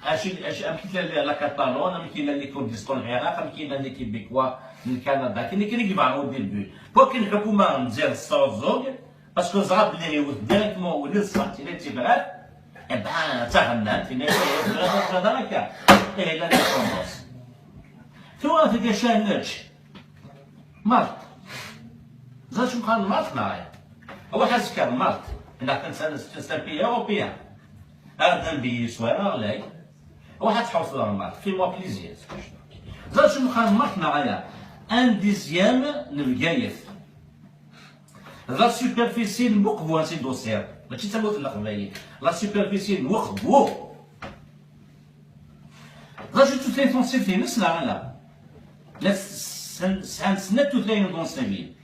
كاين لا كاتالون، كاين اللي كردستان العراق، كاين اللي كيبيكوا من كندا، كاين اللي كيبغوا ديال البيو. ولكن الحكومه مزيان الصوزوغ باسكو زراب اللي يوث ديريكتمون ولي الصات الى تيبغات ابا تغنى فينا هذا هكا الا لا كومبوس تو في شانج مارت زاد شو كان مارت معايا هو حاس كان مارت انا كنت سامبي اوروبيان هذا نبي سويرا لاي واحد تحوص على مارت في موا بليزير زاد شو كان مارت معايا ان ديزيام نبقايف لا سوبرفيسي نبقبو هاسي دوسير ماشي تموت القبايل لا سوبرفيسي نوخبو راجل توتلاين فونسي في نفس لا سنة توتلاين دونسيفيل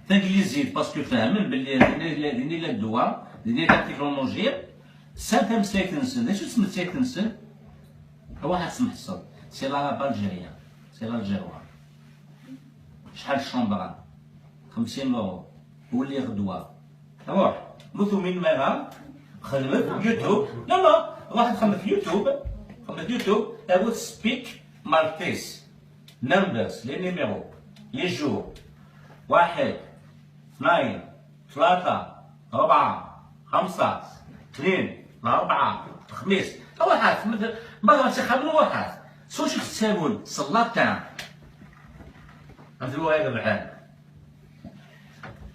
تانجليزي باسكو فاهمين باللي ديني لا الدواء ديني لا التكنولوجيا سانتا مساكنسن اش اسم مساكنسن واحد سمح الصوت سي لا بالجيريان سي الجيروان شحال الشومبران 50 يورو هو اللي غدوه روح مثل من ماغا خدمت يوتيوب لا واحد خدمت يوتيوب ابو سبيك مالتيس نمبرز لي نيميرو لي جور 1 2 3 4 5 2 4 5 واحد مرة تخمن واحد سوش تساول صلاة تاع هذا العام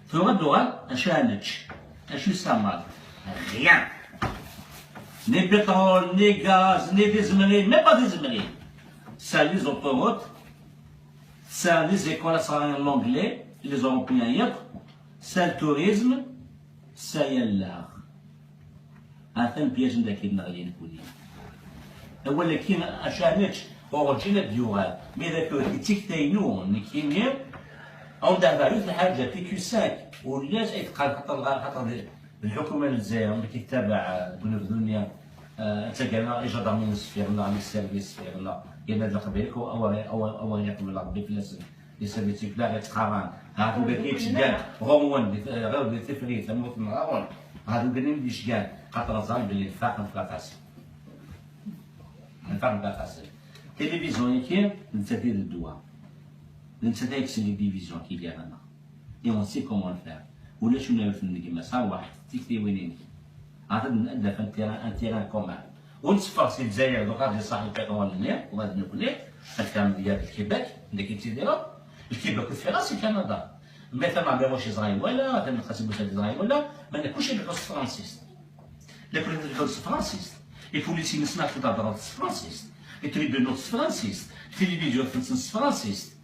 ثم الدول أشانج أشو سامر rien ni pétrole ni gaz ni des marines même pas des marines ça les autoroutes ça les écoles ça l'anglais les européens hier ça le tourisme ça y est l'art هذا بياج نداك نغيين كلين أولا كاين أشانج أورجينا ديوغال مي ذاك تيكتاينو نكينير أو دابا الحاجة تي كيو 5 ولاش يتقال خاطر الحكومة الجزائر اللي كيتابع بنوك الدنيا تلقانا إجادة من سفيرنا من السيرفيس سفيرنا قلنا هاد القبيلك أو يقبل ربي في لي سيرفيس لا يتقارن هادو كيتش كاع غومون غير تفريط الموت من غاون هادو كاع مديش كاع خاطر زعما بلي الفاق نفلاطاسي الفاق نفلاطاسي تلفزيون كاين نتسديد الدواء نتسديد لي ديفيزيون كي داير انا اي اون سي كومون فير ولا شنو نعرف كيما صار واحد تيكتي وينين عاد نأدى في ان تيران كومان ونصفر سي الجزائر دوكا غادي صاحب البترول النير وغادي نوكلير الكلام ديال الكيباك اللي كيتيديرها الكيباك في راسي كندا مثلا ما بيروش اسرائيل ولا مثلا خاص يبوس اسرائيل ولا ما ناكلش الحوس فرانسيس لكن الحوس فرانسيس البوليسي نسمع في تهضر فرانسيس التريبيونال فرانسيس التلفزيون فرانسيس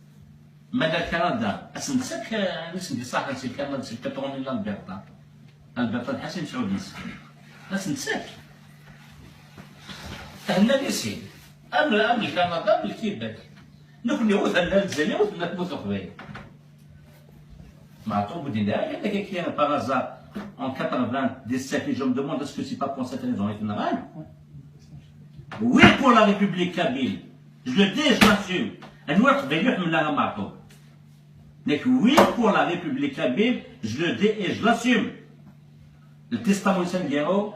ماذا كندا اسنسك نسمي صح نسي كندا نسي بترول لا البرطة الحسن سعود مسكين اسنسك هنا ليسين أما كندا بالكيباك نكون يوث هنا الجزائر يوث هنا تموت قبيل مع طول بدين داعي هذاك كاين باغازار en 97 je me demande est-ce que c'est pas pour cette raison générale. Oui pour la République kabyle je le dis je l'assume الوقت بيروح من لها معطوب لك oui pour la République kabyle je le dis et je l'assume التستامون سنديرو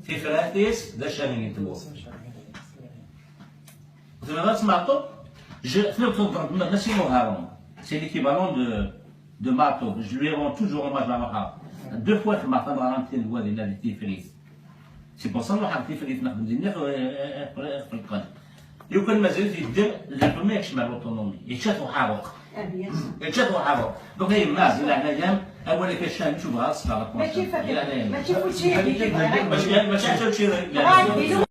في فراتيس دا شانين يتمو زعما سمعتو فلو تضرب ماشي مهارون سي ليكيفالون de Mato, je lui rends toujours hommage à Maha. 2 fois que Maha m'a rentré le voix de la Tiflis. C'est pour ça que je suis venu à Tiflis. يمكن ما زالت يدير الجميع يشمل الاوتونومي يتشافوا حاروق يتشافوا حاروق دونك هي ماز الى هنايا اولا كشان نشوف غاص على ما تشوفش